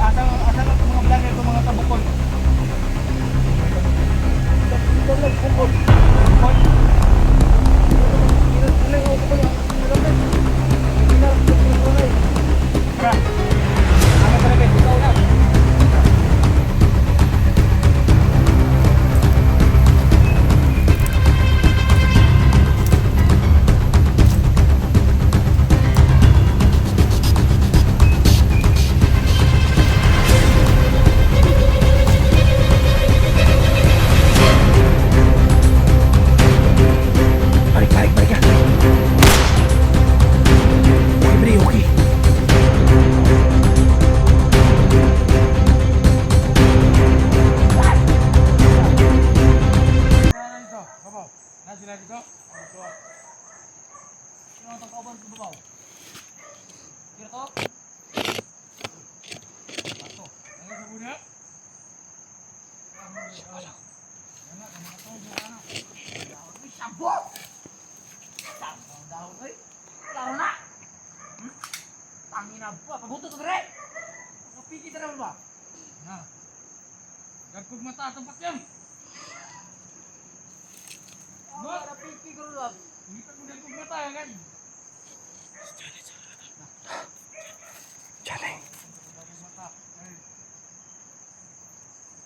asa lang itong mga vlogger, itong mga tabukol. Bukol. Tara. Ano talaga, ikaw na. Balik ya. Oke, Bre, oke. Tangina ba, pabuto to Bre. Kapiki ta naman ba? Na. Gagkog mata tempat yan. Ba, kapiki ko lang. Hindi ka gagkog mata kan. Jale.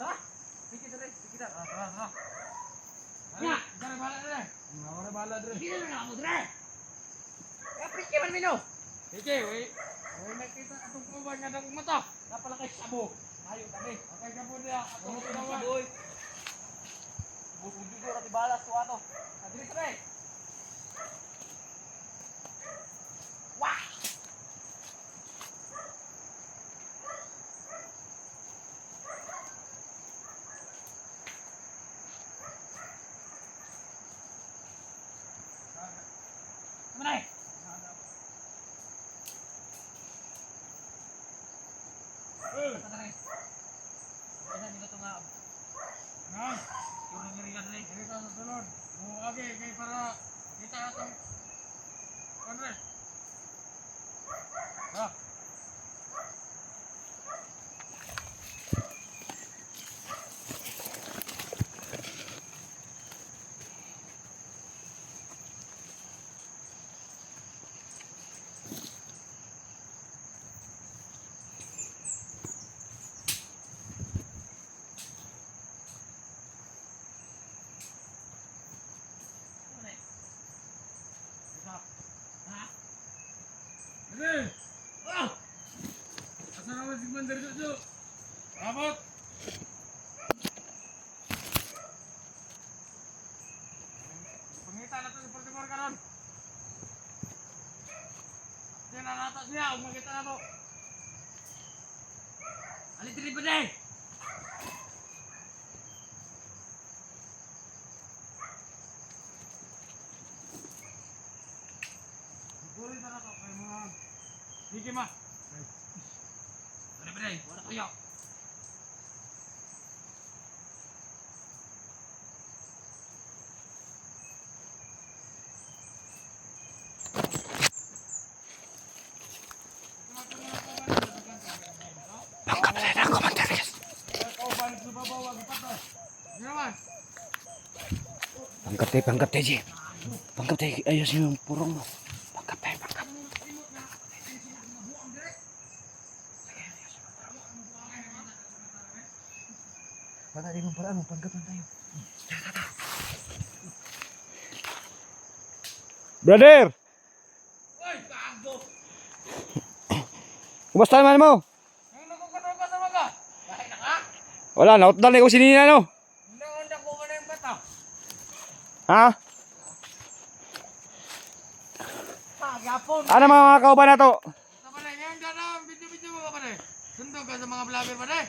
Tara. Piki ta Bre, piki ta. Tara. Ya, jangan bala Bre. Enggak bala Bre. Piki na ako Bre. Kapiki man mino. Sige, wait. Wait, nakita atong kumaban nga ng mata. Napala kay Sabo. Ayo kami. Okay ka po niya. Atong kumaban. Boy. Bubujo ra ti balas to ato. Adri tre. Wah. Mana? Para kita atong Andre. Ah. Asa naman si Commander Jojo? Abot! Pangita na ito si Portimor karon. Diyan na nata siya, huwag makita na ito. Alitri pa din! Bukurin na ito kay mga Sige ma. Bre, wala kayo. Bangkap saya na komentar guys. Bangkap teh Ji. Bangkap teh ayo sih purong. Bangkap teh. Wala din mong paraan, magpanggapan tayo. Brother! Uy, kago! Kumusta naman mo? Ang nakukatawa ka sa mga? Kahit na ka? Wala, nautdan na ko sinina no? Hindi ko ka na yung bata. Ha? Pagapon! Ano mga kauban na to? Kapalay, ngayon ka na, video-video mo kapalay. Sundog ka sa mga vlogger pa na.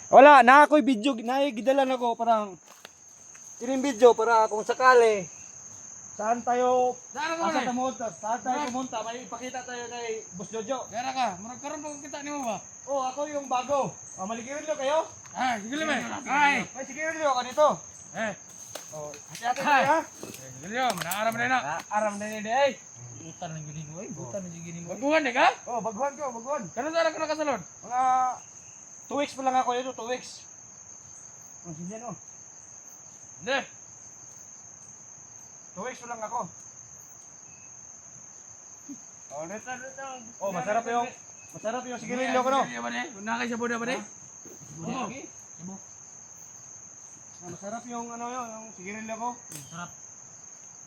Wala, na ako'y video, gidalan ako parang kining video para kung sakali saan tayo saan tayo pumunta, may ipakita tayo kay Boss Jojo. Gara ka, maragkaroon pa kung kita ni mo ba? Oh, ako yung bago. Malikirin nyo kayo? Sige lang ay. Sige nyo, kanito. Oh, hati-hati kayo ha? Sige nyo, manaaram na na. Aram na na ay. Butan na gini mo, butan na gini mo. Baguhan ka? Oh, baguhan ko, baguhan. Kano saan ka nakasalon? Mga 2 weeks pa lang ako ito, 2 weeks. Ang sinyan oh. Hindi. 2 weeks pa lang ako. Oh, oh, masarap yung sigarilyo ko no. Nakay sa boda ba de? Masarap yung ano yun, yung sigarilyo ko. Sarap.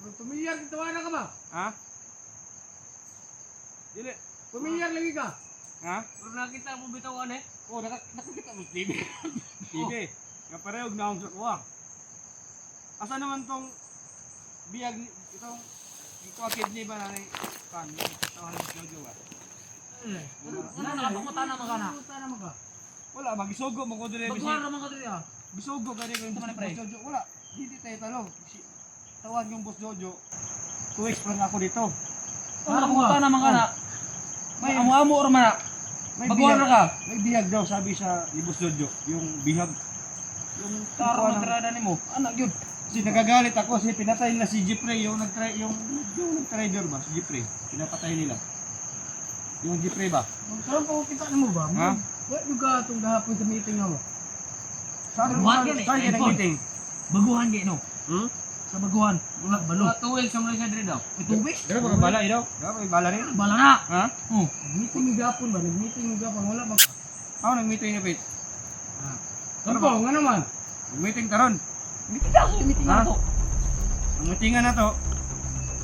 Pamilyar, tawanan ka ba? Ha? Dili. Pamilyar lagi ka? Ha? Pero nakita mo bitaw ano eh? Oh, nakakita mo TV. TV. Nga parehog na akong sakuha. Asa naman tong biyag itong ito ang kidney ba na kan? Tawag ng Jojo ba? Ano nakapakota naman ka na? Wala, magisugo mo ko dili Baguhan naman ka diri ah. Bisugo gani ko yung boss Jojo. Wala, hindi tayo talong. Tawag yung boss Jojo. 2 weeks pa lang ako dito. Nakapakota naman ka na. May amo-amo or man. May Baguhan bihag- na ka. May bihag daw sabi sa ni boss Jojo, yung bihag. Yung Taro kuha ng- matrada nimo. Anak yun. Kasi nagagalit ako kasi pinatay nila si Jeffrey, yung nag-driver ba, si Jeffrey. Pinapatay nila. Yung Jeffrey ba? Saan pa kita mo ba? Ha? Wala yung gatong gahapon sa meeting mo. Saan Baguhan yun eh, saan ka iPhone. nag-meeting? Baguhan di no. Hmm? Sa baguhan. Wala balo. 2 weeks sa Malaysia diri daw. 2 weeks? Dala ba bala ito? Dala ba bala rin? Bala na. Ha? Oh, meeting ni gapon ba? Nag-meeting ni gapon wala ba ka? Ako nag-meeting na Pete. Kampong, nga naman. Nag-meeting taron. Meeting daw, meeting Ha? na to. Ang meetingan na to,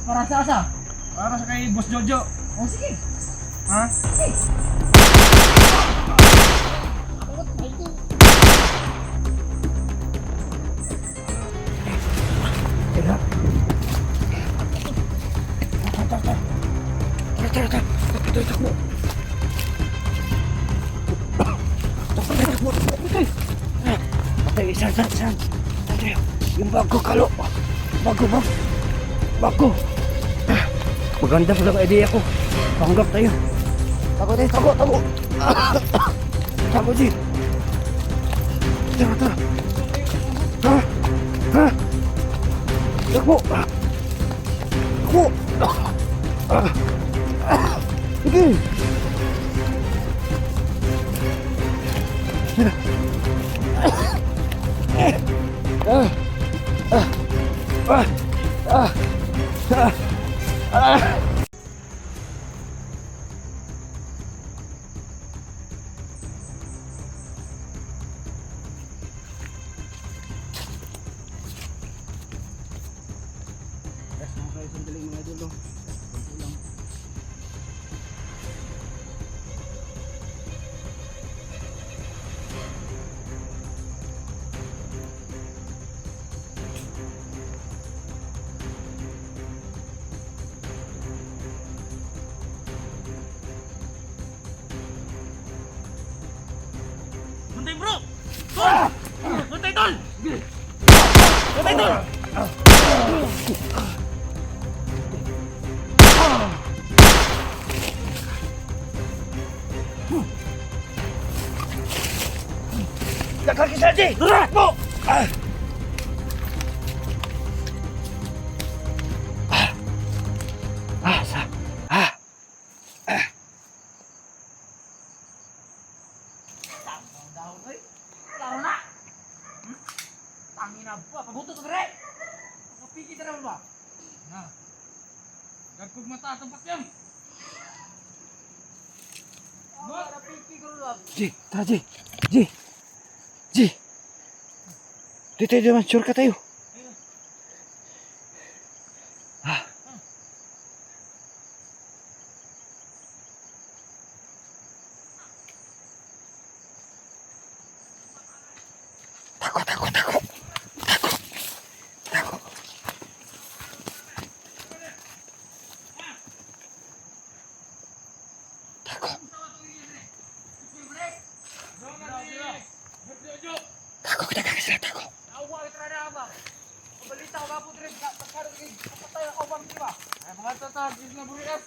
Para sa asa? para sa kay Boss Jojo. Oh, sige. Ha? Patay, saan? Tayo, yung bago kalo. Bago. Maganda pala ang idea ko. Panggap tayo. Tago. Tago, G. Tara. Ha? Takbo. Sige. Sandali mga idol. Konti lang. Buntay bro! Buntay tol! Buntay tol! Dakar kita, G. Takbo. Daw, oy. Laro na! Tangina ba? Pabuto to dire! Kapiki tara mo ba? Na. Gagkog mata atong patyam! Ba, kapiki ko lang. G, tara, G. Dito naman, sure ka tayo. Tako. Tako, kita kakak sila, tako. Awa itra na ba? Balita ko ba po dire kapatay ako ba ba? Ay mga tatag isla burias.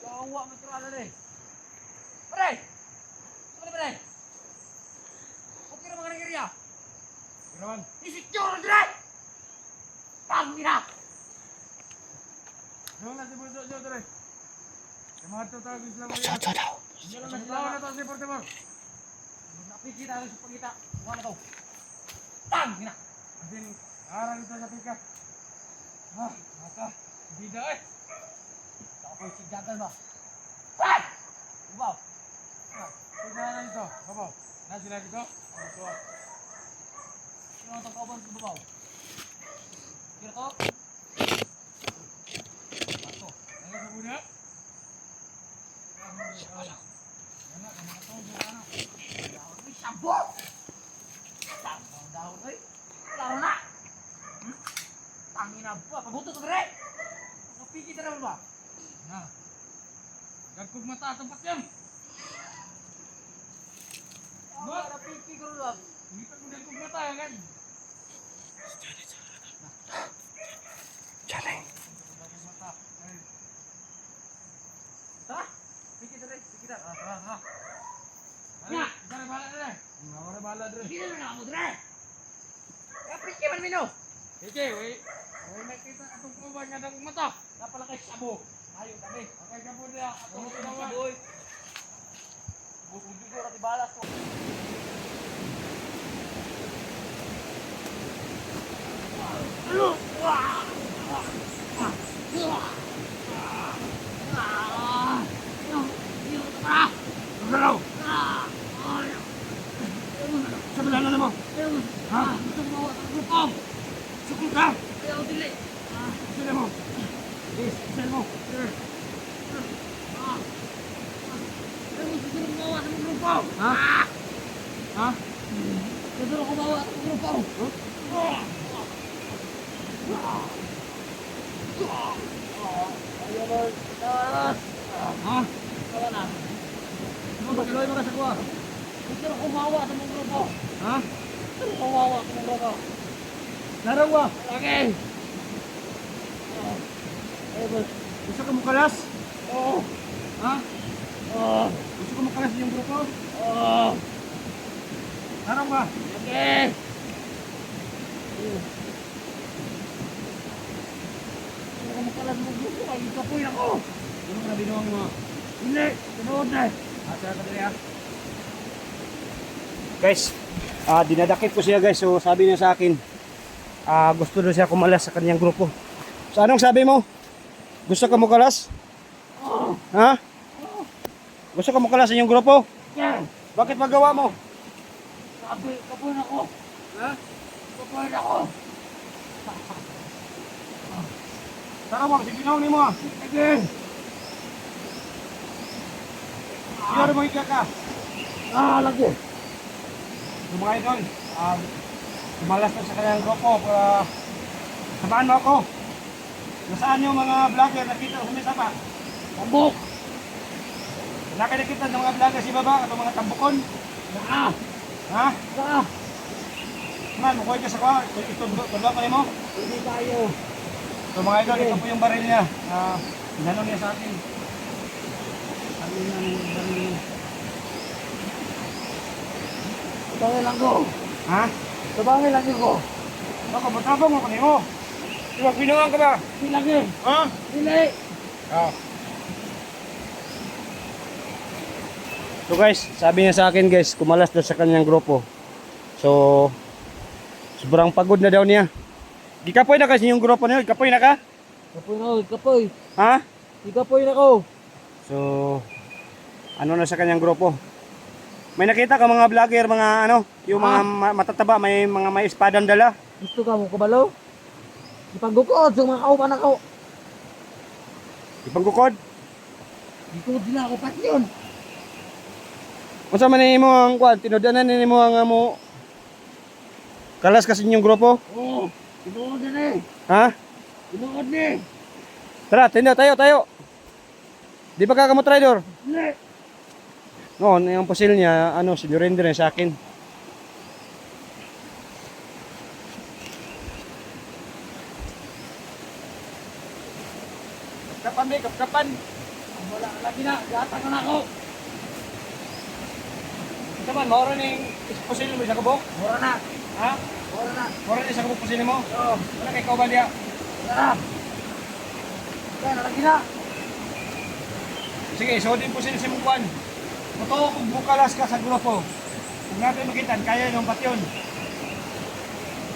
Awa matra na dire. Pre! Pre! Okay na mga nagiriya. Ginawan. Isecure dire! Pangina! Doon na si Boss Jojo dire. Yung mga tatagis lang Jojo daw. Hindi lang naglawan na to si Portimor. Napikita na sa pagkita. Kuha na to. Tang! Gina! Asin, arang ito sa pika. Maka. Bida eh. Saka po yung sigdagan ba? Pat! Ubaw. Tignan na ito. Babaw. Nasi lagi ito. Ito. Sino ang tangkaban sa babaw? Kira to? Ito. Ano sa muna? Sabot! Dahon ay. Laro na. Tangina ba? Pabuto to dire. Kapiki dira ba? Na. Gagkog mata atong patyam. Ba, napiki ko lang. Hindi pa kung gagkog mata kan. Diyan Gagkog mata. Ha? Piki dira, piki dira. Ha. Ya, dara bala dira. Ora bala dira. Piki dira mo dira. Piki man mino. Piki, we. Way nakita atong kuban nga dang mata. Napala kay sabo. Ayo tabi. Okay ka po niya. Atong kuban. Buti ko ra balas ko. Sabi na mo. Ha? Sukul ka? Sila mo. Sila mo. Ha? Ha? Duduro ko bawa ang grupo. Ha? Wala na. Magloy mo ka sa kuha. Duduro ko bawa ang grupo. Ha? Duduro ko bawa ang grupo. Larang wa. Okay. Gusto ka mo kalas? Oh. Ha? Oh. Gusto ka mo kalas yung grupo? Oh. Larang wa. Okay. Ako makalas mo grupo ay kapoy ako. Ano ka na binuang mo? Hindi, tinood na. Asa ka dali ha? Guys, dinadakip ko siya guys. So sabi niya sa akin, gusto daw siya kumalas sa kanyang grupo. So anong sabi mo? Gusto ka mo kalas? Ha? Gusto ka mo kalas sa inyong grupo? Yan. Bakit magawa mo? Sabi, kapoy na ako. Ha? Kapoy na ako. Tarawang, siginaw ni mo ha. Sige. Sino mo ika ka? Lagi. So mga idol, kumalas na sa kanyang grupo. Sabahan mo ako. Nasaan yung mga vlogger nakita ko sa mesa pa? Tambok. Nakikita ng mga vlogger si baba at mga tambukon. Ah. Ha? Ah. Man, mukuha ka sa kwa. Ito ba pa mo? Hindi tayo. So mga idol, ito po yung baril niya. Inanong niya sa akin. Sabi niya ng baril niya. Sabangay lang ko. Ha? Sabangay lang ko. Ako, matabang mo kanimo. Diba, pinuang ka ba? Hindi lagi. Ha? Hindi. Oo. So guys, sabi niya sa akin guys, kumalas daw sa kanyang grupo. So, sobrang pagod na daw niya. Gikapoy na kasi yung grupo niyo, gikapoy na ka? Kapoy na ako, kapoy. Ha? Ikapoy na ako. So, ano na sa kanyang grupo? May nakita ka mga vlogger, mga ano, yung mga matataba, may mga may espadang dala. Gusto ka mo kabalo? Ipaggukod sa mga kauban ako. Ipanggukod. Gukod sila ako pati yun. Kung sa manin mo ang kwan, tinudanan ni mo ang mo kalas kasi yung grupo. Oo. Tinuod na eh. Ha? Tinuod na eh. Tara, tayo. Di ba ka mo trader? Hindi. Noon, yung pusil niya, ano, sinurrender niya sa akin. Kapkapan. Wala ka lagi na. Gata ka na ako. Ito man, maura na yung pusil mo sa kubok? Mura na. Ha? Mura na. Maura na sa kubok pusil mo? Oo. Wala kay kauban diya. Wala. Wala lagi na. Sige, so din pusil si Mungkwan. Totoo kung bukalas ka sa grupo. Kung natin makitan, kaya yung patyon.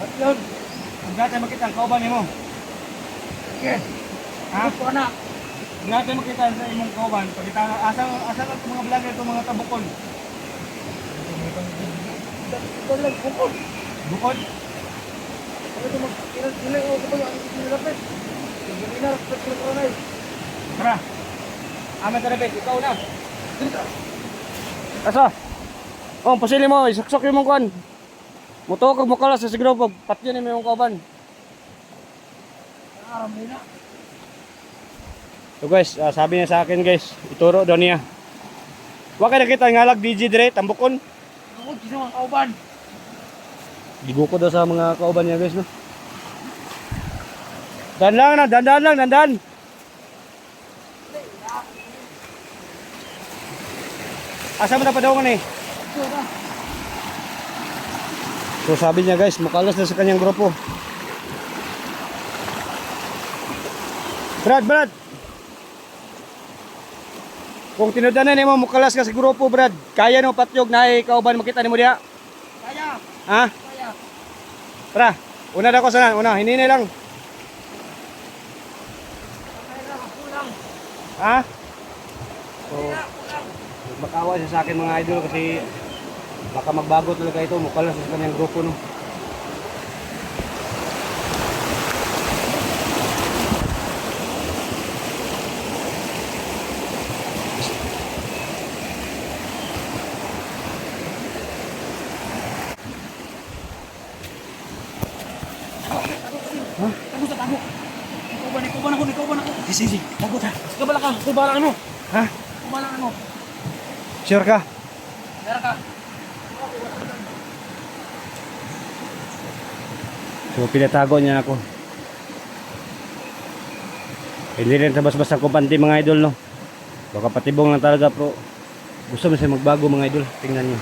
Patyon. Kung natin makitan, kauban mo. Okay. Ha? Gusto ka na. Kung natin makitan sa imong kauban, pagkita asa lang mga vlogger itong mga tabukon. Dalag bukod. Bukod? Ano ito ilan ko ba yung nilapit? Hindi na, respect ko na Tara. Aman tarapit, ikaw na. Asa? Oh, pasili mo, isaksok yung mong kuhan. Muto kag mukalas sa grupo, patyon ni imong kauban. Aram na. So guys, sabi niya sa akin guys, ituro daw niya. Wa kay nakita ngalag DJ dire tambukon. Ako, sino ang kauban? Gigo ko daw sa mga kauban niya guys no. Dandan lang. Asa mo na padawngan eh? Ito na. So sabi niya guys, mukalas na sa kanyang grupo. Brad. Kung tinudanan mo mukalas ka sa grupo, Brad, kaya no patyog na kauban makita nimo diha? Kaya. Ha? Kaya. Tara, una na ko sana, hinini lang. Kaya kulang. Ha? So, makawa siya sa akin mga idol kasi baka magbago talaga ito, mukalas sa kanyang grupo no. Tago. Ikaw ba na ako? Sige. Tagot ha. Kabala ka. Kubalaan mo. Ha? Kubalaan mo. Sure ka? Meron ka. So pinatago niya ako. Hindi rin sa bas-bas ang kumpante mga idol no. Baka patibong lang talaga pero gusto mo siya magbago mga idol. Tingnan niyo.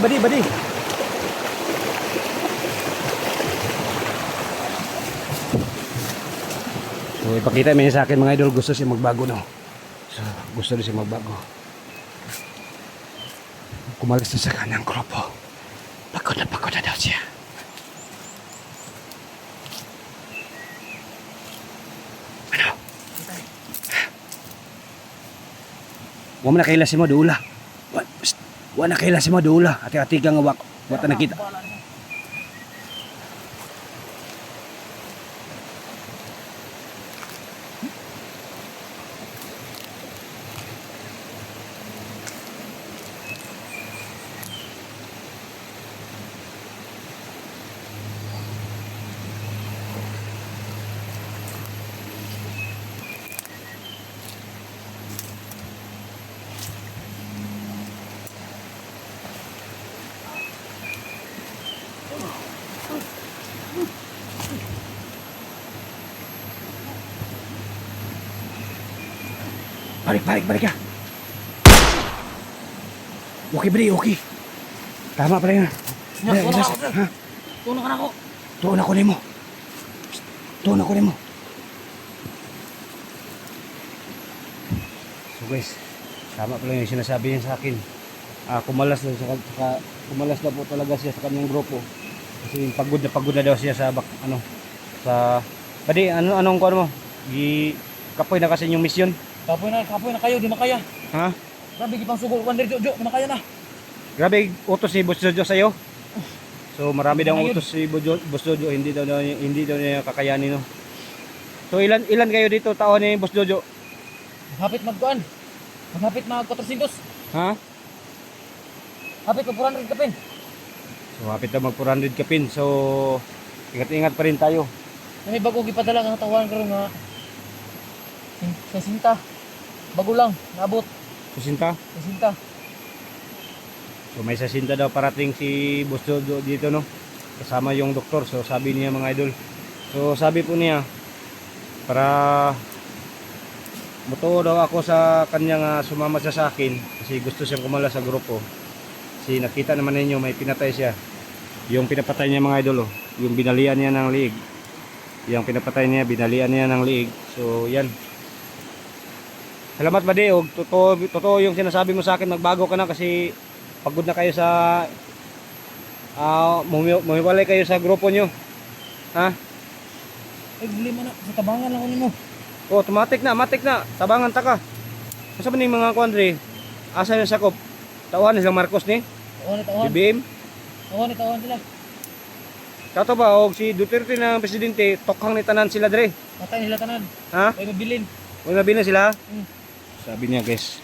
Badi. So ipakita mo sa akin mga idol, gusto siya magbago no. So gusto siya magbago. Kumalis na sa kanyang grupo. Pagod na daw siya. Ano? Huwag mo na kailasin mo, duula. Huwag na kailasin mo, duula. Ati-ati ka nga wata nakita. Balik ka. Okay, bro, okay. Tama pala yun. Ha? Tuno ka na ako. Tuon ako nimo. So guys, tama pala yung sinasabi niya sa akin. Kumalas na po talaga siya sa kanyang grupo. Kasi pagod na daw siya sa Pwede, anong kuwan mo? Kapoy na kasi yung mission. Kapoy na kayo, di makaya. Ha? Grabe, gipang sugol. Wander, Jojo, di makaya na. Grabe, utos si Boss Jojo sa'yo. So marami daw utos si Boss Jojo, hindi daw niya kakayanin no. So ilan kayo dito taon ni Boss Jojo? Hapit magkuan. Maghapit mag 400. Ha? Hapit mag 400 kapin. So hapit na mag 400 kapin. So ingat pa rin tayo. Na may bago gipadala ang tawan karon nga. Sa sinta. Bago lang, naabot. Susinta? Sa sinta. So may sasinta daw parating si Boss Jojo dito no. Kasama yung doktor. So sabi niya mga idol. So sabi po niya para mutuo daw ako sa kanya nga sumama siya sa akin kasi gusto siyang kumala sa grupo. Kasi Kasi nakita naman ninyo may pinatay siya. Yung pinapatay niya mga idol, oh. Yung binalian niya ng liig. Yung pinapatay niya, binalian niya ng liig. So yan. Salamat buddy, og totoo yung sinasabi mo sa akin, magbago ka na kasi pagod na kayo sa mumiwalay kayo sa grupo nyo. Ha? Ay, bili mo na. Sa tabangan lang unin mo. Oh, matik na. Tabangan ta ka. Asa ba ni mga kuandre? Asa yung sakop? Tauhan ni silang Marcos ni? Tawon. BBM? Tawon sila. Kato ba, og si Duterte na presidente, tokhang ni tanan sila dre. Patay nila tanan. Ha? Ay, mabilin. Huwag na na sila? Hmm. Sabi niya guys.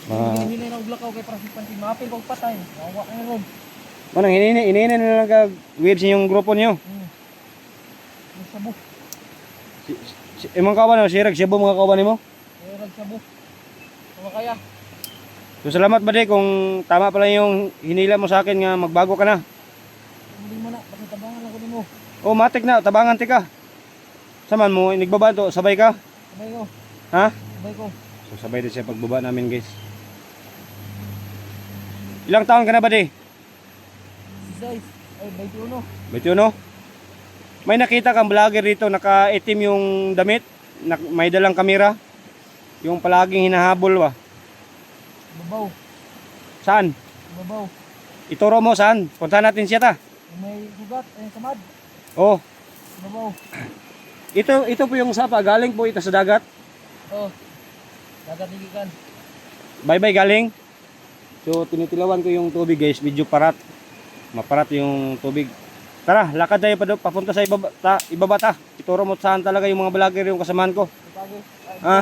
Hindi na uglakaw kay Francis Panti. Mapil kong patay. Wawa ka na ron. Manang hinihina na lang ka-wave sa yung grupo niyo. Yung sabu. Imong kawan, si Reg, Cebu mga kawan mo? Ay, nagsabu. Kung kaya. So salamat ba kung tama pala yung hinila mo sa akin nga magbago ka na. Hindi mo na. Kasi tabangan lang unin mo. Oh, matik na, tabangan ti ka. Saman mo, inigbaba to, sabay ka? Sabay ko. Ha? Sabay ko. So sabay din siya pagbaba namin guys. Ilang taon ka na ba di? 6 ay 21. 21? May nakita kang vlogger dito, naka-itim yung damit, may dalang kamera. Yung palaging hinahabol ba? Babaw. Saan? Babaw. Ituro mo saan? Puntahan natin siya ta. May sugat. Ay, kamad. Oh, Babaw. ito po yung sapa, galing po ito sa dagat. Oh. Nagatigikan. Bye-bye galing. So tinitilawan ko yung tubig guys, medyo parat. Maparat yung tubig. Tara, lakad tayo papunta sa ibaba ta. Ituro mo saan talaga yung mga vlogger yung kasamahan ko. Ipagay. Ha?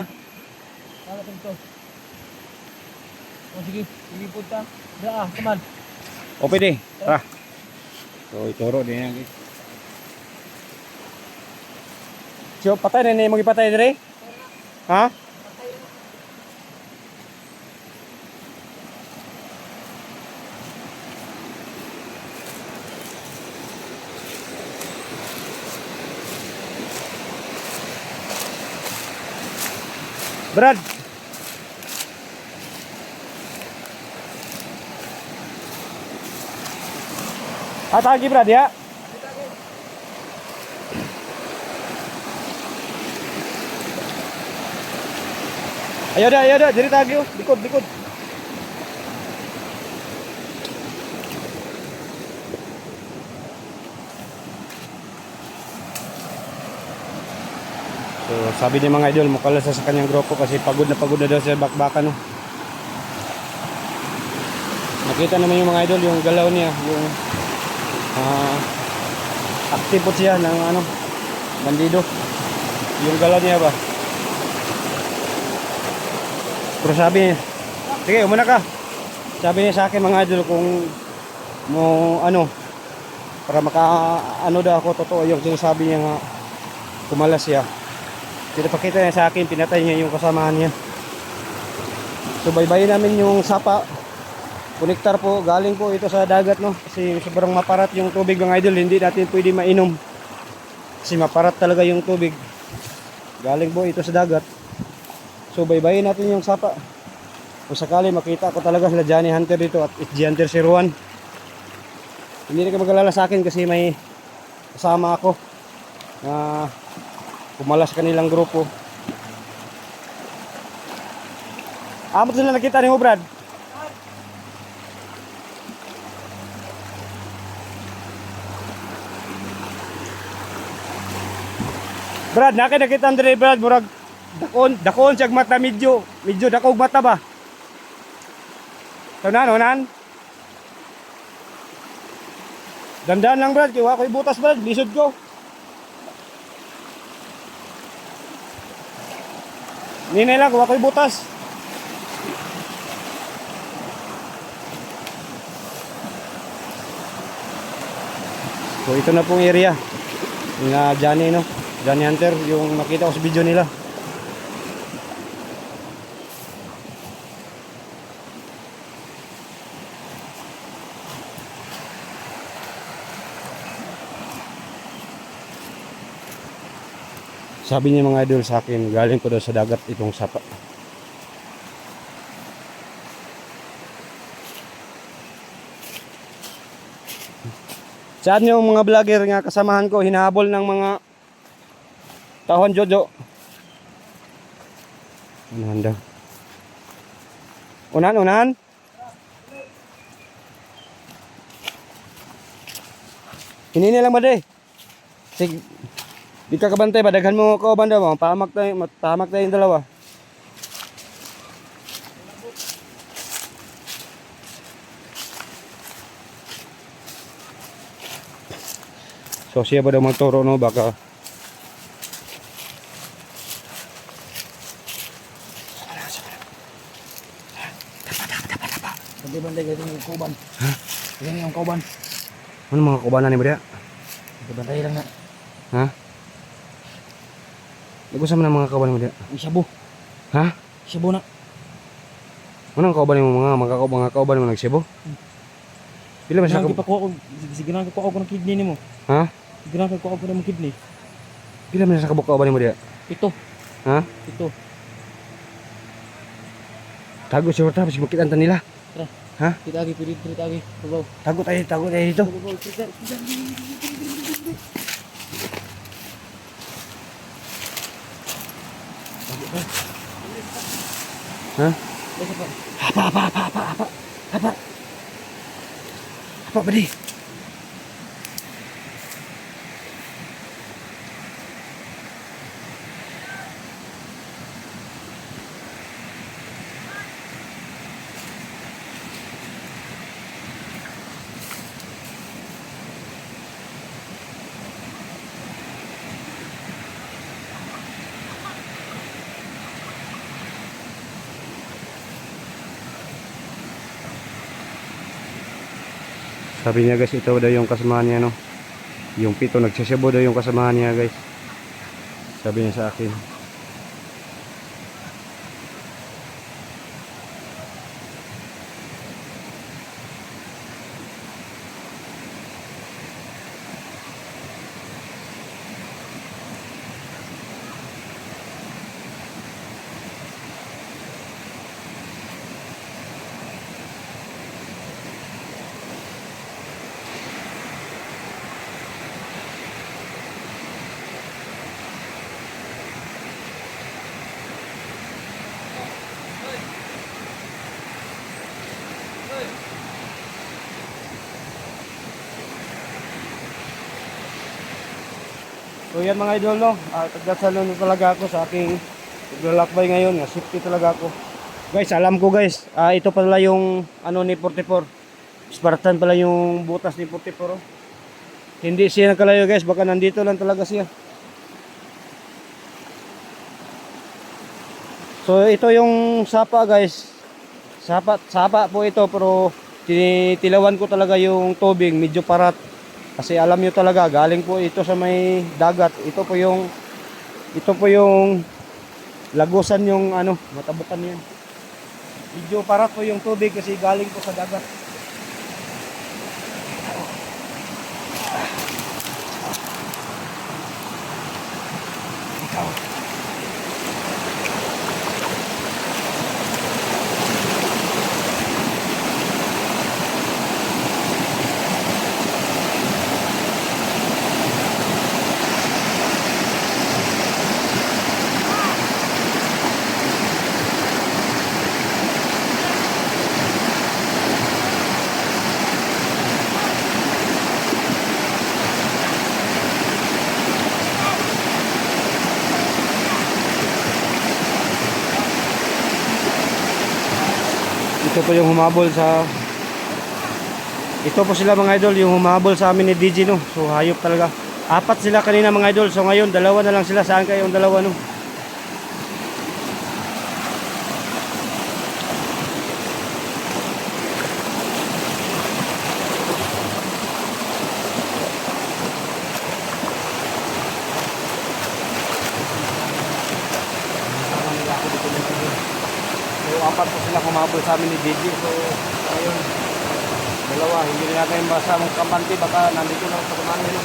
Nakatin to. Oh, sige. Sige po ta. Kaman. O pwede. Tara. So ituro din yan guys. So patay na yung mag-ipatay dire? Ha? Brad. Atagi Brad ya. Ayo dah, jadi tagi yuk, likod. So, sabi ni mga idol, mukalas sa kanyang grupo kasi pagod na daw sa bakbakan. No? Nakita naman yung mga idol, yung galaw niya, yung active po siya ng bandido. Yung galaw niya ba? Pero sabi niya, sige, umuna ka. Sabi niya sa akin mga idol kung mo para daw ako totoo yung sinasabi niya nga kumalas siya. Pinapakita niya sa akin, pinatay niya yung kasamahan niya. So baybayin namin yung sapa. Konektar po, galing po ito sa dagat no. Kasi sobrang maparat yung tubig mga idol, hindi natin pwede mainom. Kasi maparat talaga yung tubig. Galing po ito sa dagat. So baybayin natin yung sapa. Kung sakali makita ko talaga sila Johnny Hunter dito at SG Hunter si Juan. Hindi na ka mag-alala sa akin kasi may kasama ako na pumalas kanilang grupo. Amot sila nakita ni mo Brad? Brad, nakita Andre Brad, murag dakon siya mata medyo dakog mata ba? Unan. Dandan lang Brad, kaya ako'y butas Brad, lisod ko. Ninay lang, kaya ako'y butas. So ito na pong area na Johnny Hunter, yung nakita ko sa video nila. Sabi niya mga idol sa akin, galing ko daw sa dagat itong sapa. Saan yung mga vlogger nga kasamahan ko hinahabol ng mga tahon Jojo. Unahan daw. Unahan. Hinini lang ba de? Sige. Di ka kabantay ba? Daghan mo ko banda mo. Pahamak tayo yung dalawa. So siya ba daw magturo no? Baka Bantay kasi yung kuban. Yan yung kuban. ano mga kubanan ni Maria? Bantay lang na. Ha? Nag-usap na mga kauban mo dia. Ang shabu. Ha? Shabu na. Anong kauban mo mga kauban mo nagsibo? Pila ba siya? Sige pa ko. Sige na ko ako ng kidney nimo. Ha? Sige na ko ako ng kidney. Pila man sa kabuk kauban mo dia? Ito. Ha? Ito. Tago siya ta, kasi makita nila. Tara. Ha? Kita lagi, pilit lagi. Babaw. Tago tayo dito. Babaw, kita. Ha? Basta pa. Apa ba di? Sabi niya guys, ito daw yung kasamahan niya no. Yung pito nagsasabo daw yung kasamahan niya guys. Sabi niya sa akin. So yan mga idol no, tagdasalo na talaga ako sa aking paglalakbay ngayon, nga safety talaga ako. Guys, alam ko guys, ito pala yung ano ni 44. Spartan pala yung butas ni 44. Oh. Hindi siya nakalayo guys, baka nandito lang talaga siya. So ito yung sapa guys. Sapa po ito pero tinitilawan ko talaga yung tubig, medyo parat. Kasi alam niyo talaga, galing po ito sa may dagat. Ito po yung lagusan yung ano, matabukan yan. Medyo parat po yung tubig kasi galing po sa dagat. Ito po yung humabol sa ito po sila mga idol, yung humabol sa amin ni DJ no. So hayop talaga. 4 sila kanina mga idol. So ngayon 2 na lang sila. Saan kayo yung 2 no? So 4 po sila humabol sa amin ni DJ. So ngayon 2, hindi rin natin basta mong kampante, baka nandito lang sa kumain no?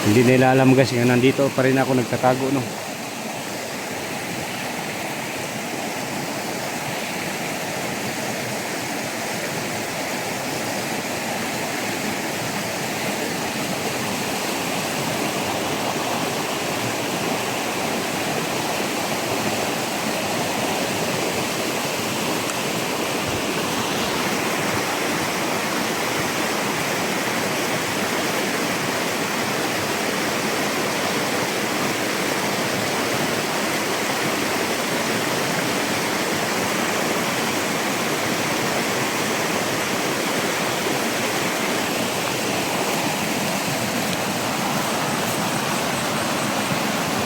Hindi nila alam guys, nga nandito pa rin ako nagtatago no.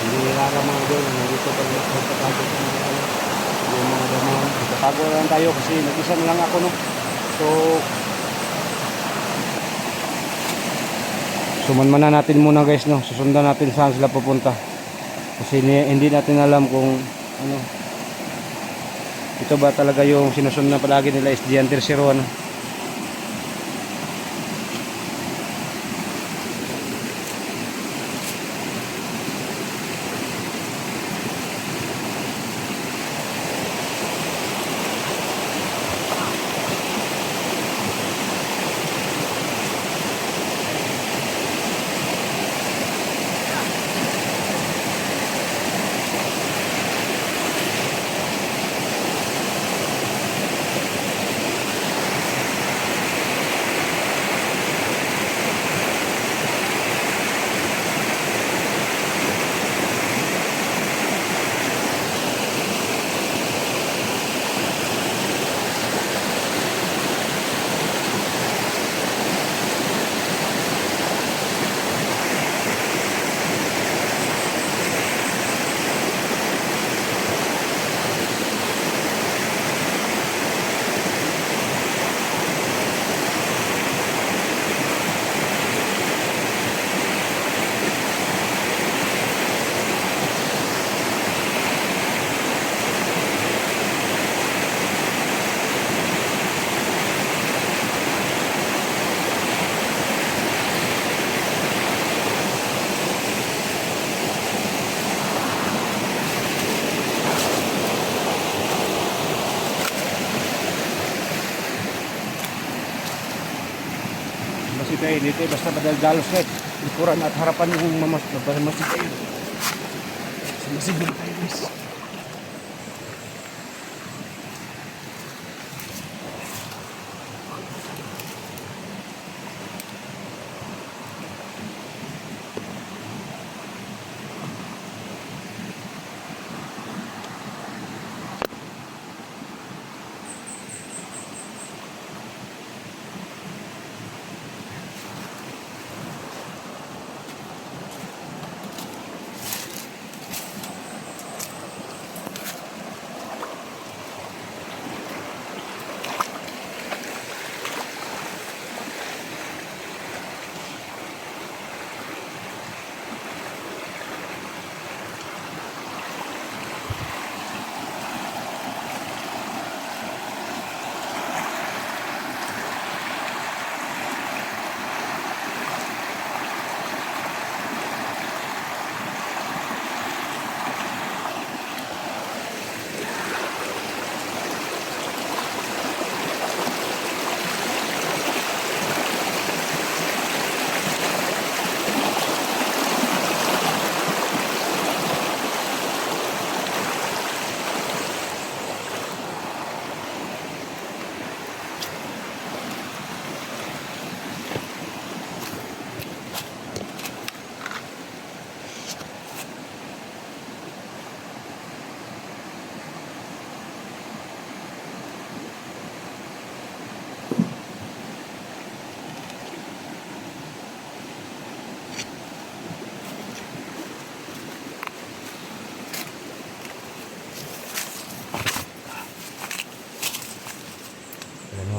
Hindi nila alam mga idol, nandito pa rin ako nagtatago sa mga yung mga damang. Nagtatago lang tayo kasi nag-isa na lang ako no. So sumanman na natin muna guys no. Susundan natin saan sila pupunta. Kasi hindi natin alam kung ano. Ito ba talaga yung sinusundan palagi nila SDN Tercero ano. Masih dito basta madaldalos guys. Likuran at harapan yung masih kayo. Masih lang tayo guys.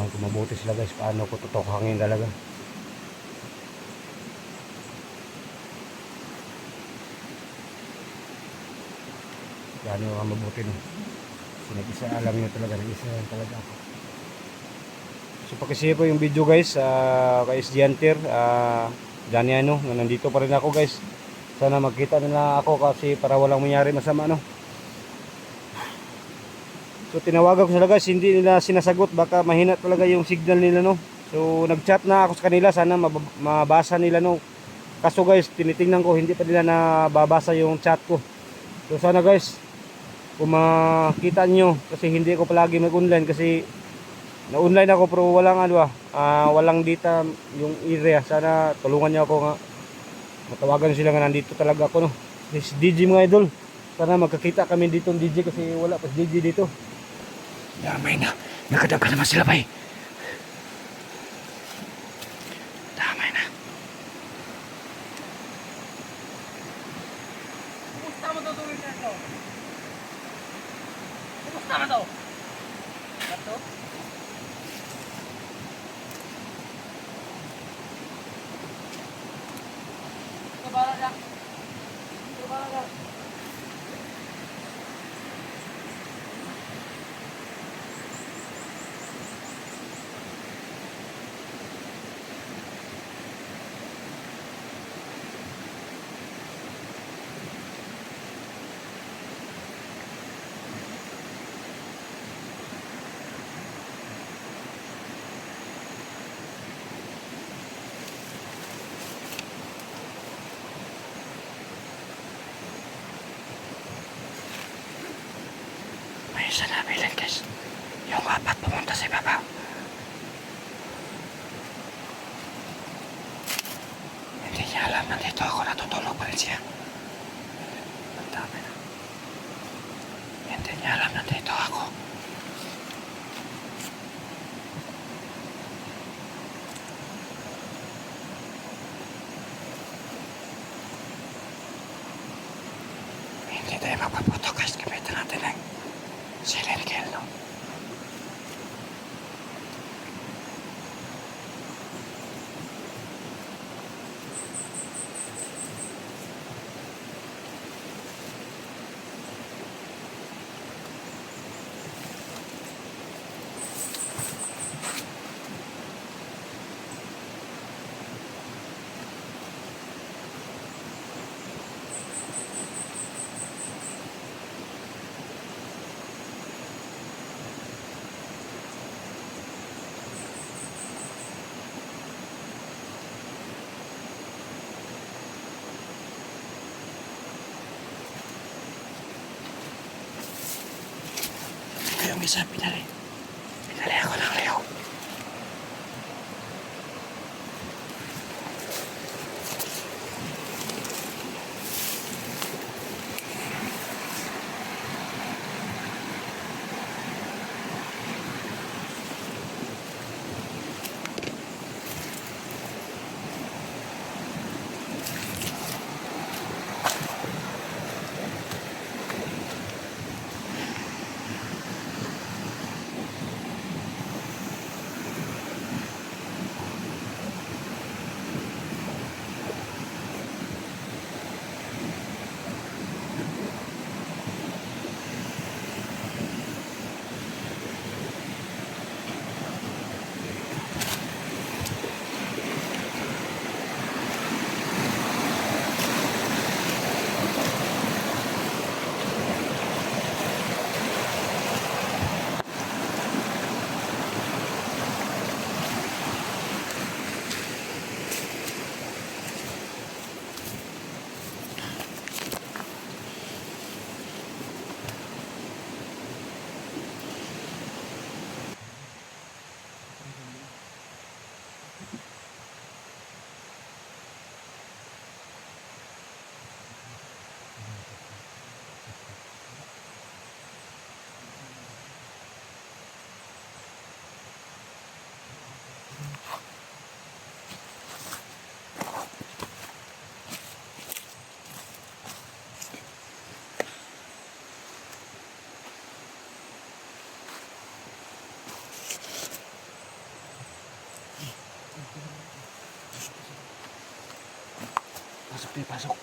Kung mabuti sila guys, paano ko tutok hangin talaga. Paano ka mabuti no. So nag-isa, alam nyo talaga, nag-isa talaga ako. So pakisiya po yung video guys, kay SG Hunter. Daniano na nandito pa rin ako guys. Sana magkita nila ako kasi para walang mangyari masama no. So tinawagan ko sila guys, hindi nila sinasagot, baka mahina talaga yung signal nila no. So nag-chat na ako sa kanila, sana mabasa nila no. Kaso guys, tinitingnan ko hindi pa nila nababasa yung chat ko. So sana guys, kung makita nyo, kasi hindi ko palagi mag-online kasi na-online ako pero walang data yung area. Sana tulungan nyo ako nga. Matawagan sila nga nandito talaga ako no. This DJ mga idol. Sana magkakita kami dito ng DJ kasi wala pa si DJ dito. Damay na. Nakadaga naman sila bay. Damay na. Kumusta mo daw tuloy nito? Kumusta mo daw? Ito? Ito bara ka. Ito bara ka. May isa na bilin guys. Yung apat pumunta sa baba. Hindi niya alam nandito ako, natutulog pa rin siya. Ang dami na. Hindi niya alam nandito ako. Hindi tayo magpaputo guys, gamitin natin ang silent kill no. Yung isa pinali ako ng liyaw. Pasok.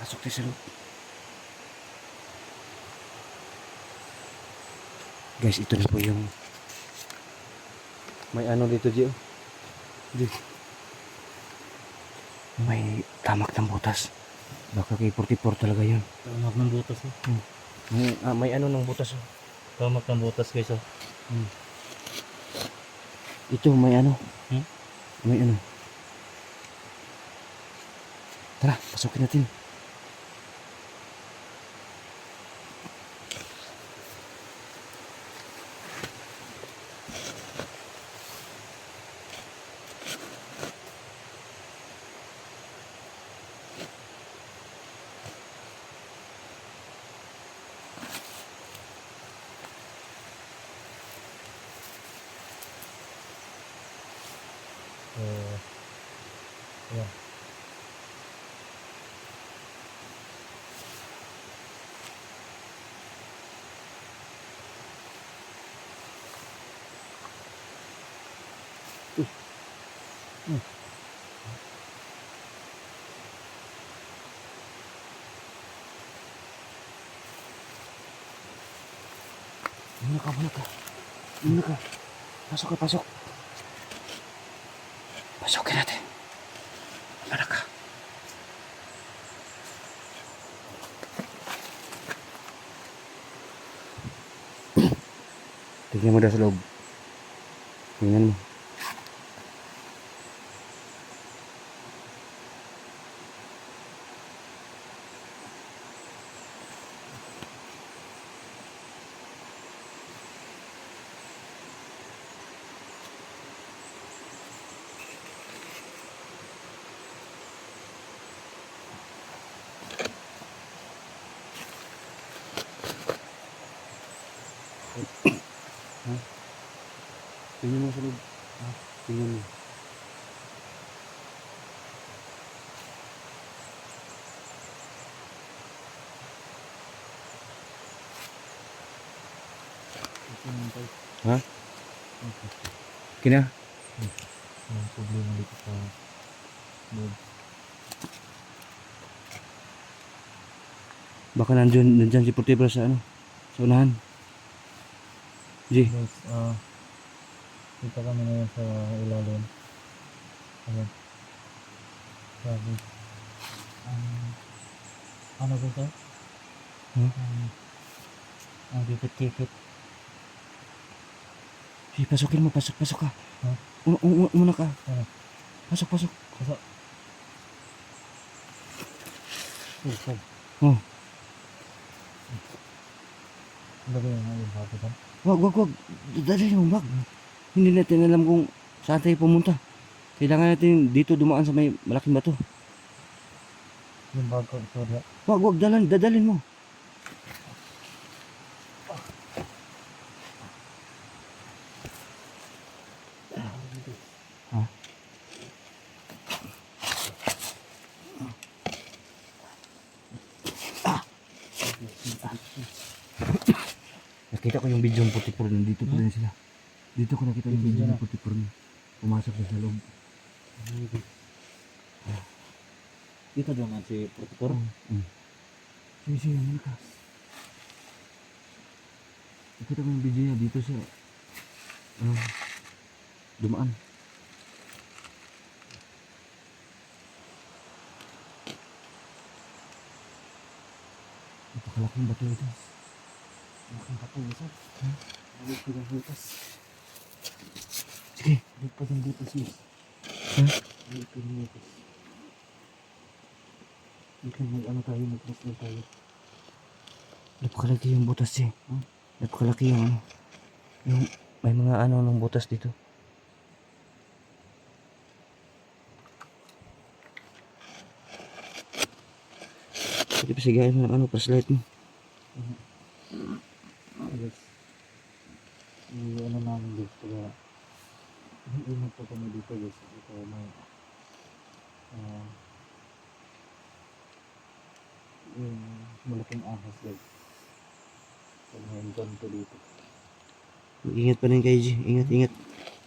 Pasok di sini. Guys, ito na po yung may ano dito, Gio. Di. May tamak ng butas. Baka kay 44 talaga yun. Tamak ng butas oh. May ano ng butas. Oh. Tamak ng butas guys oh. Ito may ano. Hmm? May ano. Tara, pasukin natin. Yan. Muna ka, muna ka. Muna ka. Pasok ka, pasok. Pasukin natin. Muna ka. Tingnan mo daw sa loob. Tingnan mo. Tingnan mo sa loob. Tingnan mo. Ha? Kina? May problema dito sa loob. Baka nandyan si Portibra sa ano? Sa unahan. G. Guys, kita kami ngayon sa ilalim. Ayan. Grabe. Ano ba ito? Ang kipit-kipit. G, pasukin mo. Pasok ka. Ha? Umuna ka. Ano? Pasok. Kasa? Oh. Ano ba yung mga bago ba? Wag. Dadalhin mo, wag. Hindi natin alam kung saan tayo pumunta. Kailangan natin dito dumaan sa may malaking bato. Yung bago, sorry. Wag, dadalhin mo. Ha? Nakita ko yung video ng 44 nandito pa rin sila. Dito ko nakita yung video ng 44 pumasok na sa loob. Dito doon si Protector. Sige, ano ka? Nakita ko yung video niya dito sa dumaan. Napakalaking bato ito. Malaking bato isa. Balik ko ng butas. Sige. Balik pa ng butas sis. Ha? Balik pa ng butas. Mag-ano tayo, mag-cross lang tayo. Napakalaki yung butas eh. Napakalaki yung ano. Yung may mga ano ng butas dito. Sige, pasigayan mo ng ano, flashlight mo. Yes. Yung ano namin guys, kaya ingat po kami dito guys. Ito may yung malaking ahas guys. So may encanto dito. Ingat pa rin kayo, G. Ingat.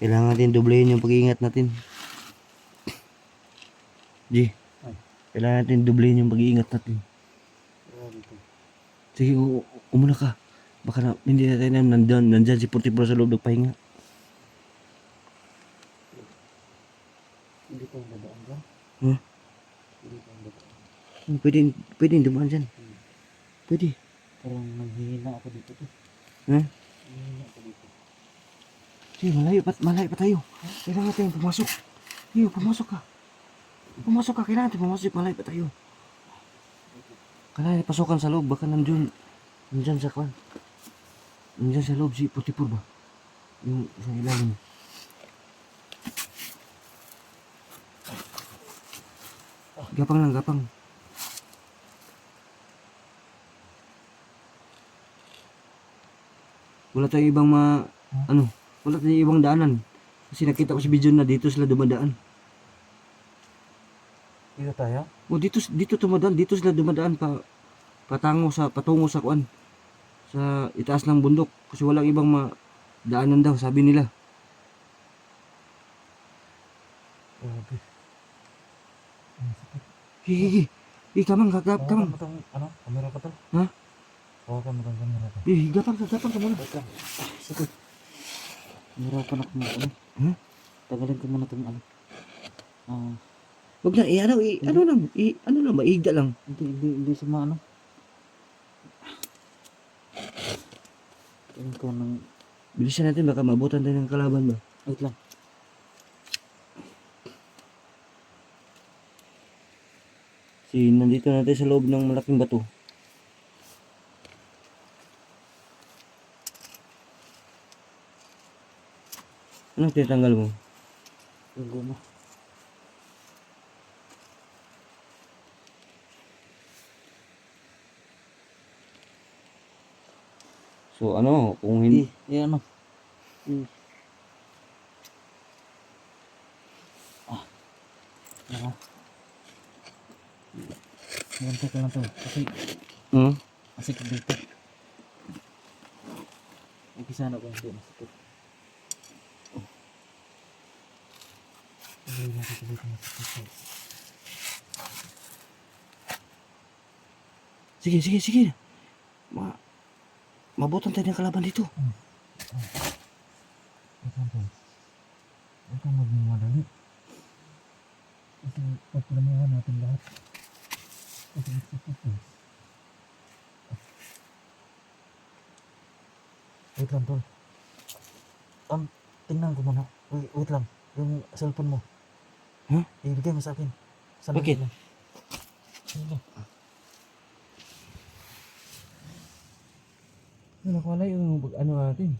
Kailangan natin doblehin yung pag-iingat natin. G. Kailangan natin doblehin yung pag-iingat natin. Kaya dito. Sige, umuna ka. Baka hindi natin nandyan si 44 sa loob nagpahinga. Hindi ko nadaan dyan. Huh? Pwede, pwede dumaan dyan. Pwede. Parang naghihina ako dito to. Ha? Naghihina ako dito. Sige, malayo pa tayo. Kailangan natin pumasok. Sige, pumasok ka. Pumasok ka, kailangan natin pumasok. Malayo pa tayo. Kailangan natin pasukan sa loob. Baka nandyan sa kwan. Nandyan sa loob si Putipur ba? Yung sa ilalim. Gapang lang, gapang. Wala tayong ibang wala tayong ibang daanan. Kasi nakita ko si video na dito sila dumadaan. Dito tayo? O dito tumadaan, dito sila dumadaan patungo sa kuan. Sa itaas ng bundok kasi walang ibang daanan daw, sabi nila. Grabe. Hihihi. Kamang. Hawakan mo tong, kamera ka to? Ha? Hawakan mo tong kamera ka. Gapang ka muna. Sige. Hirapan ako mo, Ha? Tagalin ko muna tong Wag na, ano lang, maigda lang. Hindi sa mga Tingin ko ng... Bilisan natin, baka mabutan tayo ng kalaban ba? Wait lang. Nandito natin sa loob ng malaking bato. Anong tinatanggal mo? Yung guma. So kung hindi... Yan Ganti ka lang to. Kasi dito. Umpisa na ko hindi masakit. Hindi natin dito masakit. Sige. Mabutan tayo ng kalaban dito. Huwag kang maging madali. Kasi pagpalamuhan natin lahat. Wait lang, tol. Tingnan ko muna. Wait lang. Yung cellphone mo. Huh? Ibigay mo sa akin. Bakit? Sige. Nakawala yung natin.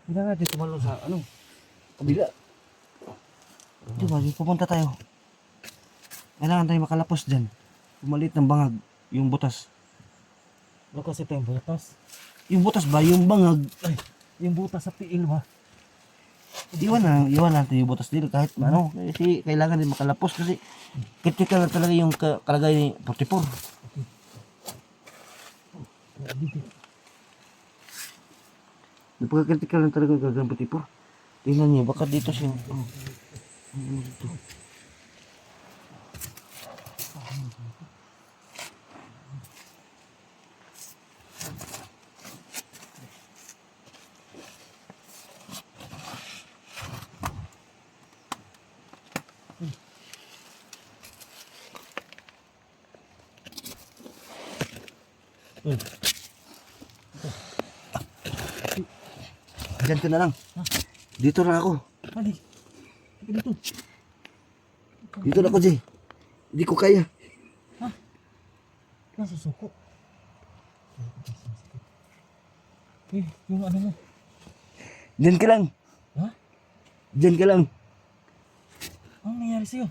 Kailangan natin tumalo sa kabila. Diba, pupunta tayo. Kailangan tayo makalapos dyan. Pumalit ng bangag, yung butas. Ano kasi ito yung butas? Yung butas ba? Yung bangag. Ay, yung butas sa tiil ba? Iwan natin yung butas dito kahit ano. Kasi kailangan din makalapos kasi critical na talaga yung kalagay ni 44. Napaka-critical na talaga yung kalagay ni 44. Tingnan niyo, baka dito siya. Dito. Diyan ka na lang. Dito na ako. Mali. Dito. Dito na ako, Jay. Hindi ko kaya. Nasa suko. Yung ano mo. Diyan ka lang. Ha? Diyan ka lang. Anong nangyari sa'yo?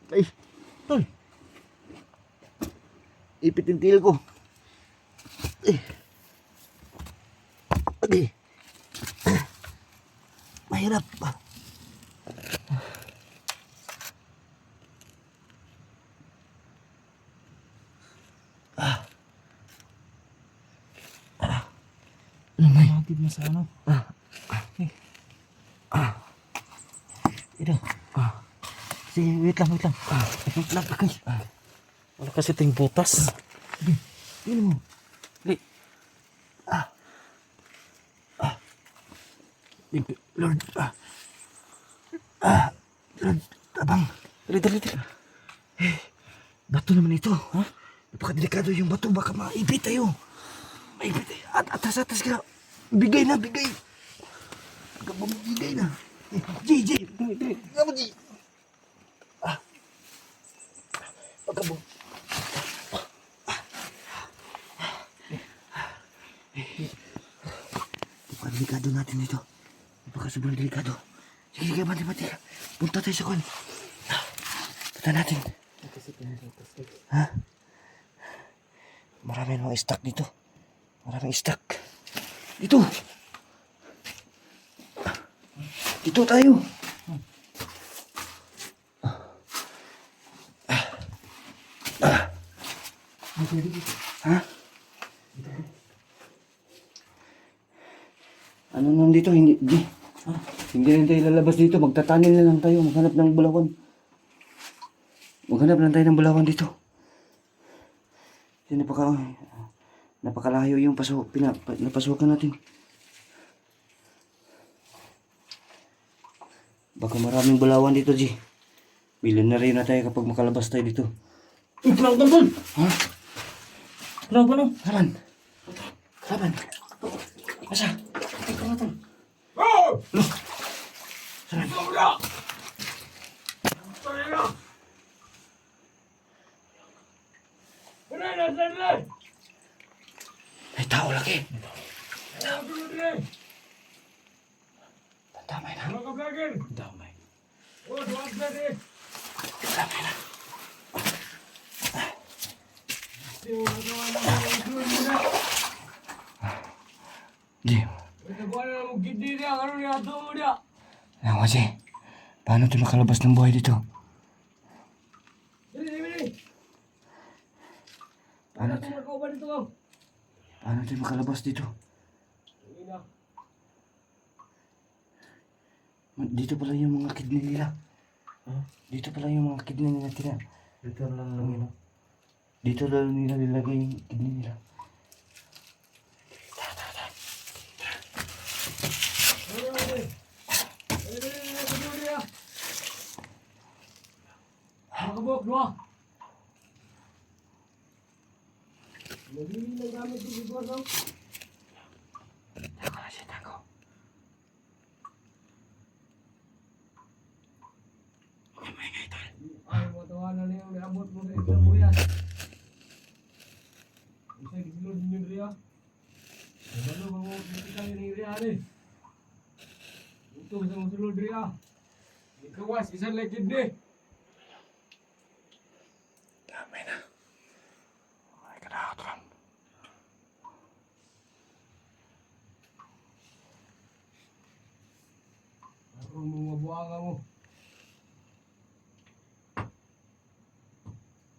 Ay, Tol. ipit yung tiil ko. Ay. Mahirap. Magid mo sa ano? Ito. Sige, wait lang. Wait lang. Okay. Wala kasi ting butas. Tingnan mo. Dali. Lord, Lord, abang, dali. Bato naman ito, ha? Napakadelikado yung bato, baka maipit tayo. Maipit tayo. Atas ka. Bigay na. Baka bumibigay na. J. Nga mo, J. Baka bum... Napakadelikado natin ito. Sobrang delikado. Sige, mati. Punta tayo sa kwan. Punta natin. Ha? Marami mga stock dito. Maraming stock. Dito tayo. Ha? Ano nang dito? Hindi na tayo lalabas dito. Magtatanim na lang tayo. Maghanap ng bulawan. Dito. Kasi napakalayo yung napasukan natin. Baka maraming bulawan dito, G. Milyonaryo na tayo kapag makalabas tayo dito. Kenapa tol? Ha? Kenapa no? Laban. Asa? Kenapa tol? Loh. Saran. May tao lagi. Damay na. Damay. Di. Ano kasi? Paano tayo makalabas ng buhay dito? Paano tayo makalabas dito? Dito pala yung mga kidney nila. Dito pala yung mga kidney nila tira. Dito lang nila nilagay yung kidney nila. Nakabok, dua. Tako. Maingay tol. Ay, mo tawanan na yung niabot mo sa isang buyan. Isa gisilod ninyo diriya. Ano ba mo kita ni diriya ni? Ito sa mo sulod diriya. Ikawas isang lekid ni. Damay na. Ay, kadakot. Ako mo mabuanga mo.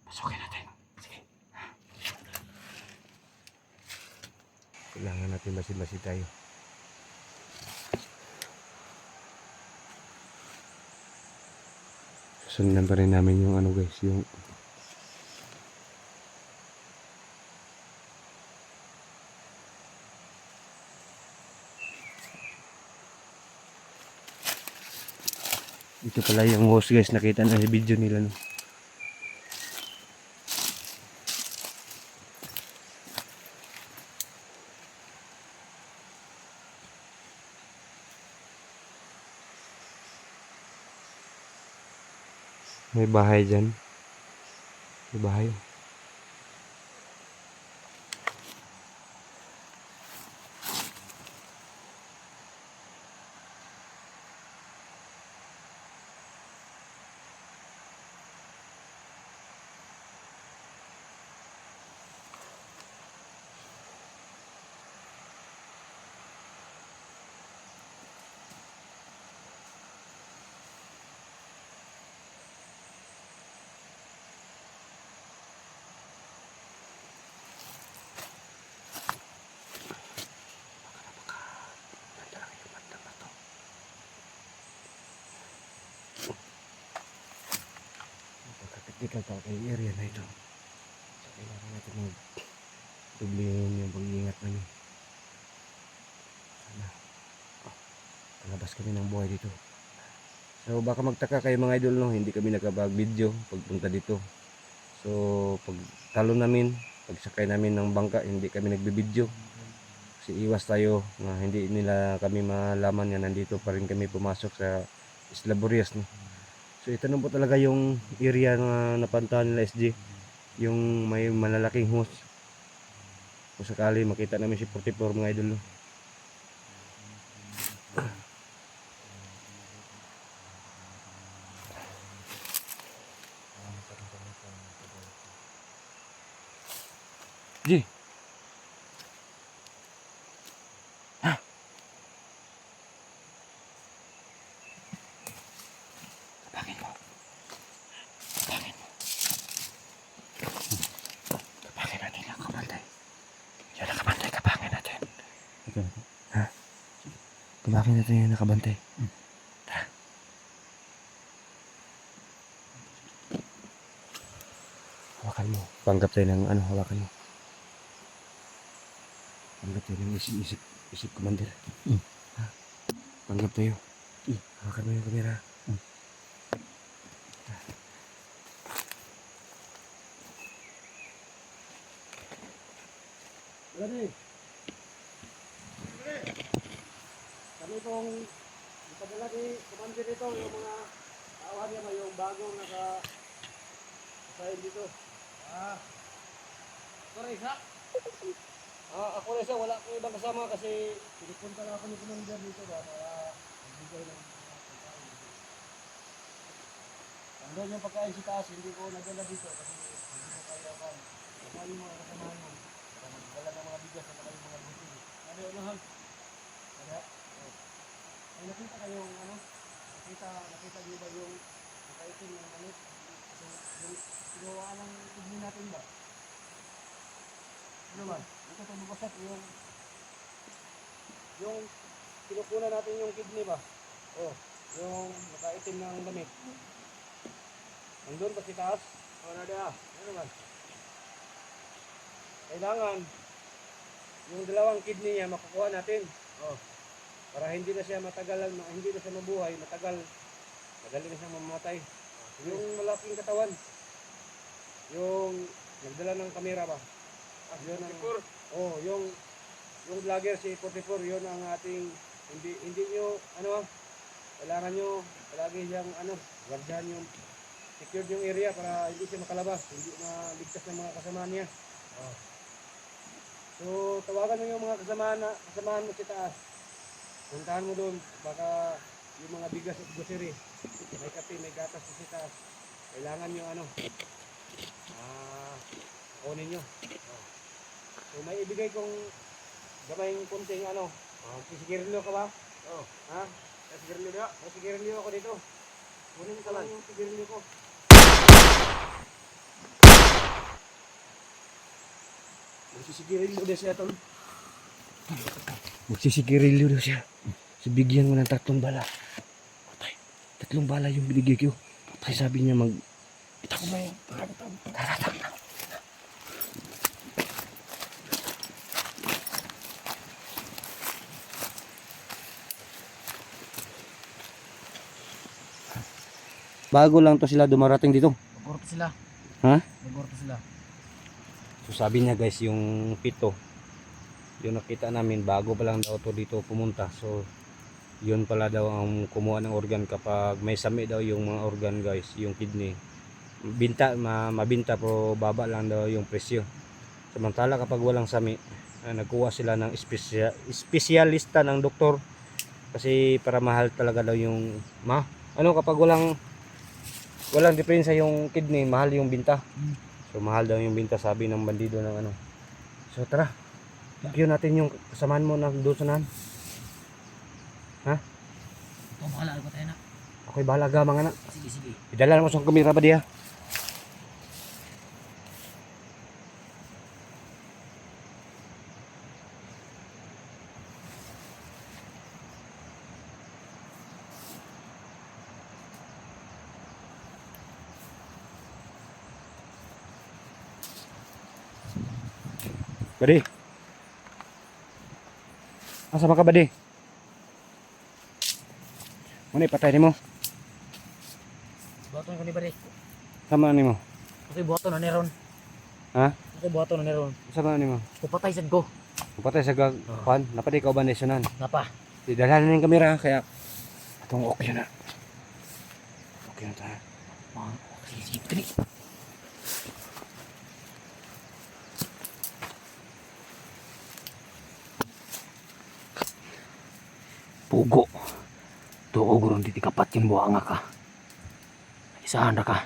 Pasukin natin. Sige. Kailangan natin masid-masid tayo. Sundan pa rin namin yung ano guys, yung ito pala yung host guys, nakita na sa video nila no. May bahay dyan. May bahay. Critical pa kay area na ito. So, kailangan natin mag-dublihin yung pag-iingat namin. Sana. Labas kami ng buhay dito. So baka magtaka kayo mga idol, no, hindi kami nakapag-video pagpunta dito. So pag talon namin, pagsakay namin ng bangka, hindi kami nagbi-video. Kasi iwas tayo na hindi nila kami malaman na nandito pa rin kami pumasok sa Isla Burias, no. So ito na po talaga yung area na napuntahan nila SG, yung may malalaking hose. Kung sakali makita namin si 44 mga idol, no. Ji. Hah. Kapangin mo. Kapangin mo. Kapangin natin yung kabantay. Yung nakabantay, kapangin natin. Ha? Kapangin natin yung nakabantay. Tara. Hawakan mo. Panggap tayo ng ano, hawakan mo. Panggap tayo ng isip commander. Ha? Panggap tayo. Hawakan mo yung kamera. Ready? Kami pong ipadala ni commander dito yung mga tauhan niya, yung bagong naka-sign dito. Sorry, sa? Ako na siya, wala akong ibang kasama kasi pinipunta lang ako ni commander dito ba para magbigay ng pagkain. Andun yung pagkain sa taas, hindi ko nadala dito kasi hindi mo kaya kan. Kaya yung mga kasamahan mo, para magdala ng mga bigas at yung mga butil. Ano yun, Han? Kaya, ay nakita kayong ano? Nakita niyo ba yung nakaitin ng ano? Yung sinuwa ng kidney natin ba? Ano ba? Ito tumabasat yung kinukunan natin yung kidney ba? Oh, yung nakaitim ng damit. Nandun pa si taas? O nada? Ano ba? Kailangan yung dalawang kidney niya makukuha natin. Oh. Para hindi na siya matagal, hindi na siya mabuhay, matagal na siya mamatay. Yung malaking katawan, yung nagdala ng kamera ba? Yun ang, yung vlogger si 44, yun ang ating, hindi nyo, kailangan nyo palagi siyang, guardian yung, secured yung area para hindi siya makalabas, hindi maligtas ng mga kasama niya. So, tawagan mo yung mga kasamahan mo sa taas. Puntahan mo doon, baka yung mga bigas at grocery, may kape, may gatas sa taas. Kailangan nyo kunin nyo. So may ibigay kong gamayng kunting sisigirilyo ka ba? Oo. Ha? Sisigirilyo na? May sigirilyo ako dito. Kunin ka lang yung sigirilyo ko. Magsisigirilyo na siya tol. Magsisigirilyo na siya. So bigyan mo ng 3 bala. Patay. 3 bala yung binigay ko. Patay, sabi niya ito ko ba yung taratang. Bago lang to sila dumarating dito. Magorto sila. Ha? Magorto sila. So sabi niya guys, yung pito, yung nakita namin, bago pa lang daw to dito pumunta. So yun pala daw ang kumuha ng organ kapag may sami daw yung mga organ guys, yung kidney. Mabinta pero baba lang daw yung presyo. Samantala kapag walang sami, nagkuha sila ng espesyalista ng doktor. Kasi para mahal talaga daw yung kapag walang diferensya yung kidney, mahal yung binta. So mahal daw yung binta, sabi ng bandido ng So tara, bigyan natin yung kasamahan mo ng doon sa nahan. Ha? Ito, bahala ko tayo na. Ako'y bahala gamang anak. Sige. Idala mo sa kamera ba diya? Badi. Asa ka badi? Muna ipatay nimo. Buhaton ko ni Bari. Sama nimo. Okay, buhaton na ni Ron. Ha? Okay, buhaton na ni Ron. Sama nimo. Kupatay sad ko. Patay sa gagpan, napadi ka ba nationan? Napa? Didalhan na yung kamera kaya atong okay na. Okay na tayo. Sige, sige. Pugo. Tuo gurong titikapat yung buha nga ka. Isahan ra ka.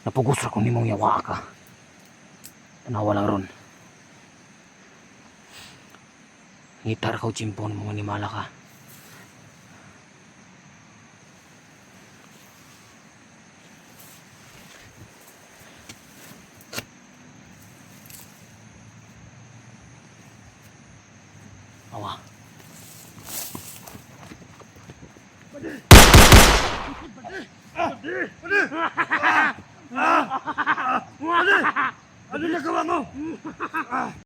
Napugos ra ko nimong yawa ka. Tanawa lang ron. Ngitar ka o chimpon mo animala ka. Awa. Ano nagawa mo?